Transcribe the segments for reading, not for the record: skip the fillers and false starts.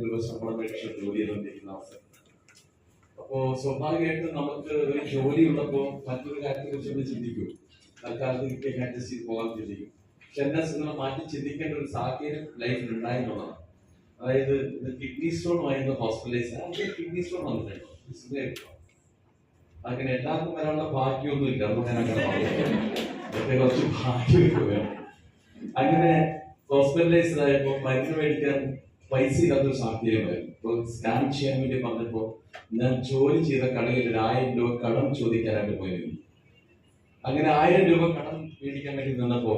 രൂപ ശമ്പളം മേടിച്ച് ജോലി ചെയ്തുകൊണ്ടിരിക്കുന്ന അവസരം. അപ്പോ സ്വാഭാവികമായിട്ടും നമുക്ക് ഒരു ജോലി ഉള്ളപ്പോ മറ്റൊരു കാര്യത്തെ കുറിച്ച് ഒന്ന് ചിന്തിക്കും. തൽക്കാലത്ത് കിട്ടിയ അഡ്ജസ്റ്റ് ചെയ്ത് പോകാൻ ചിന്തിക്കും. പക്ഷെ എന്നെ നിങ്ങൾ മാറ്റി ചിന്തിക്കേണ്ട ഒരു സാഹചര്യം ലൈഫിൽ ഉണ്ടായെന്നുള്ളതാണ്. അതായത് കിഡ്നി സ്റ്റോണുമായിരുന്നു ഹോസ്പിറ്റലൈസ്. കിഡ്നി സ്റ്റോൺ വന്നിട്ടുണ്ടോ? അങ്ങനെ എല്ലാവർക്കും വരാനുള്ള ഭാഗ്യമൊന്നും ഇല്ല. അതുകൊണ്ട് ഞാൻ അങ്ങനെ പറഞ്ഞു കുറച്ച് ഭാഗ്യമൊക്കെ വേണം. അങ്ങനെ ഹോസ്പിറ്റലൈസ്ഡ് ആയപ്പോ മരുന്ന് മേടിക്കാൻ പൈസ ഇല്ലാത്തൊരു സാഹചര്യമായിരുന്നു. ഇപ്പൊ സ്കാൻ ചെയ്യാൻ വേണ്ടി പറഞ്ഞപ്പോ ഞാൻ ജോലി ചെയ്ത കടയിൽ 1000 രൂപ കടം ചോദിക്കാനായിട്ട് പോയിരുന്നു. അങ്ങനെ 1000 രൂപ കടം മേടിക്കാൻ വേണ്ടി നിന്നപ്പോ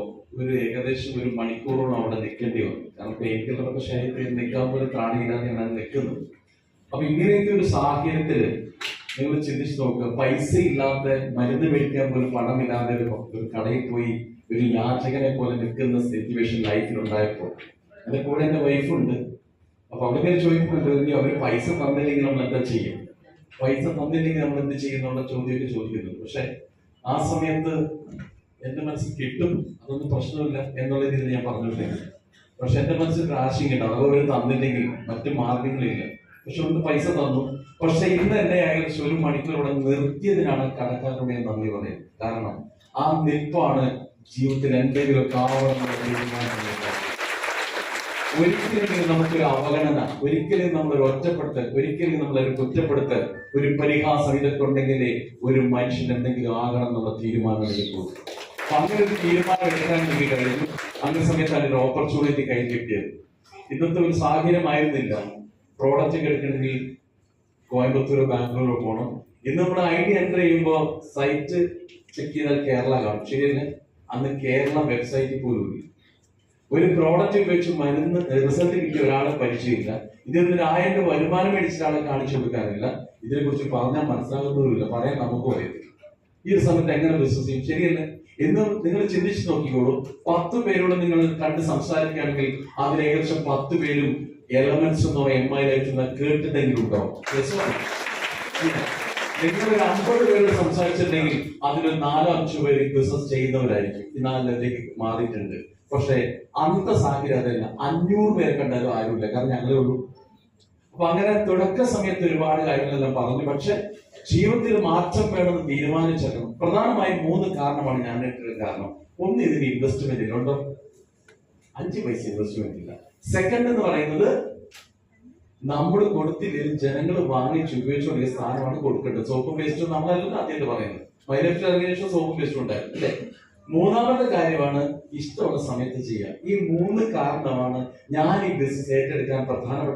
ഏകദേശം ഒരു മണിക്കൂറോളം അവിടെ നിൽക്കേണ്ടി വന്നു. കാരണം പെയിൻ കില്ലറൊക്കെ ശരീരത്തിൽ നിൽക്കാൻ പോലും കാണിയില്ലാതെ ഞാൻ നിൽക്കുന്നത്. അപ്പൊ ഇങ്ങനെയൊക്കെ ഒരു സാഹചര്യത്തില് നിങ്ങൾ ചിന്തിച്ചു നോക്കുക, പൈസ ഇല്ലാത്ത മരുന്ന് മേടിക്കാൻ പോലും പണമില്ലാതെ ഒരു കടയിൽ പോയി ഒരു യാചകനെ പോലെ നിൽക്കുന്ന സിറ്റുവേഷൻ ലൈഫിൽ ഉണ്ടായപ്പോൾ എന്റെ കൂടെ എന്റെ വൈഫുണ്ട്. അപ്പൊ അവിടെ ചോദിക്കുന്നുണ്ട്, അവര് പൈസ തന്നില്ലെങ്കിൽ നമ്മൾ എന്താ ചെയ്യും, പൈസ തന്നില്ലെങ്കിൽ നമ്മൾ എന്ത് ചെയ്യുന്നുള്ള ചോദ്യമൊക്കെ ചോദിക്കുന്നുണ്ട്. പക്ഷെ ആ സമയത്ത് എന്റെ മനസ്സിൽ കിട്ടും, അതൊന്നും പ്രശ്നമില്ല എന്നുള്ള രീതിയിൽ ഞാൻ പറഞ്ഞിട്ടില്ല. പക്ഷെ എന്റെ മനസ്സിൽ ആശങ്കയുണ്ട്, അഥവാ അവർ തന്നില്ലെങ്കിൽ മറ്റു മാർഗങ്ങളില്ല. പക്ഷെ ഒന്ന് പൈസ തന്നു. പക്ഷെ ഇന്ന് എന്നെ ഏകദേശം 1 മണിക്കൂർ ഇവിടെ നിർത്തിയതിനാണ് കടക്കാരോട് ഞാൻ നന്ദി പറയുന്നത്. കാരണം ആ നിൽപ്പാണ് ജീവിതത്തിൽ എന്തെങ്കിലുമൊക്കെ ഒരിക്കലും നമുക്കൊരു അവഗണന, ഒരിക്കലും നമ്മളൊരു ഒറ്റപ്പെടുത്തൽ, ഒരിക്കലും നമ്മളൊരു കുറ്റപ്പെടുത്തൽ, ഒരു പരിഹാസം ഇതൊക്കെ ഉണ്ടെങ്കിലേ ഒരു മനുഷ്യൻ എന്തെങ്കിലും ആകണം എന്നുള്ള തീരുമാനം എടുക്കുള്ളൂ. അപ്പൊ അങ്ങനെ ഒരു തീരുമാനം എടുക്കാൻ വേണ്ടി കഴിഞ്ഞു. അങ്ങനെ സമയത്ത് അതിന്റെ ഓപ്പർച്യൂണിറ്റി കൈ കിട്ടിയത്. ഇന്നത്തെ ഒരു സാഹചര്യമായിരുന്നില്ല. പ്രോഡക്റ്റ് ഒക്കെ എടുക്കണമെങ്കിൽ കോയമ്പത്തൂരോ ബാംഗ്ലൂരോ പോകണം. ഇന്ന് നമ്മുടെ ID എൻ്റർ ചെയ്യുമ്പോൾ സൈറ്റ് ചെക്ക് ചെയ്താൽ കേരള കാണും, ശരിയല്ലേ? അന്ന് കേരള വെബ്സൈറ്റിൽ പോലും ഇല്ല. ഒരു പ്രോഡക്റ്റ് ഉപയോഗിച്ച് മരുന്ന് റിസൾട്ട് കിട്ടിയ ഒരാളെ പരിചയമില്ല. ഇതിൽ നിന്ന് 1000 രൂപ വരുമാനം മേടിച്ച ആളെ കാണിച്ചു കൊടുക്കാനില്ല. ഇതിനെ കുറിച്ച് പറഞ്ഞാൽ മനസ്സിലാകുന്നതുമില്ല, പറയാൻ നമുക്കും അറിയത്തില്ല. ഈ ഒരു സമയത്ത് എങ്ങനെ ബിസിനസ് ചെയ്യും, ശരിയല്ലേ? എന്ന് നിങ്ങൾ ചിന്തിച്ച് നോക്കിക്കോളൂ. 10 പേരോട് നിങ്ങൾ കണ്ട് സംസാരിക്കുകയാണെങ്കിൽ അതിൽ ഏകദേശം 10 പേരും എലമെന്റ്സ് എന്ന് പറയുന്ന MI ലൈഫ് കേട്ടിട്ടെങ്കിലും ഉണ്ടാവും. നിങ്ങൾ ഒരു 50 പേരോട് സംസാരിച്ചിട്ടുണ്ടെങ്കിൽ അതിലൊരു 4-5 പേര് ബിസിനസ് ചെയ്യുന്നവരായിരിക്കും. ഇന്നാലേക്ക് മാറിയിട്ടുണ്ട്. പക്ഷെ അന്നത്തെ സാഹചര്യം അതല്ല. 500 പേരെ കണ്ടാലും ആരുമില്ല, കാരണം ഞങ്ങളേ ഉള്ളൂ. അപ്പൊ അങ്ങനെ തുടക്ക സമയത്ത് ഒരുപാട് കാര്യങ്ങളെല്ലാം പറഞ്ഞു. പക്ഷെ ജീവിതത്തിൽ മാറ്റം വേണമെന്ന് തീരുമാനിച്ചേക്കണം. പ്രധാനമായും 3 കാരണമാണ് ഞാൻ ഇട്ടൊരു കാരണം. ഒന്ന്, ഇതിന് ഇൻവെസ്റ്റ്മെന്റ് ഇല്ല. ഉണ്ടോ? 5 പൈസ ഇൻവെസ്റ്റ്മെന്റ് ഇല്ല. സെക്കൻഡ് എന്ന് പറയുന്നത്, നമ്മൾ കൊടുത്തില്ലെങ്കിൽ ജനങ്ങൾ വാങ്ങിച്ച് ഉപയോഗിച്ചുകൊണ്ടിരിക്കുന്ന സ്ഥാനമാണ് കൊടുക്കേണ്ടത്. സോപ്പും പേസ്റ്റും നമ്മളെല്ലാം ആദ്യമായിട്ട് പറയുന്നത്. മൈലൈഫിൽ ഇറങ്ങിയ ശേഷം സോപ്പും പേസ്റ്റും ഉണ്ടായിരുന്നു, അല്ലേ? മൂന്നാമത്തെ കാര്യമാണ് ഇഷ്ടമുള്ള സമയത്ത് ചെയ്യുക. ഈ 3 കാരണമാണ് ഞാൻ ഈ ബിസിനസ് ഏറ്റെടുക്കാൻ പ്രധാനപ്പെട്ട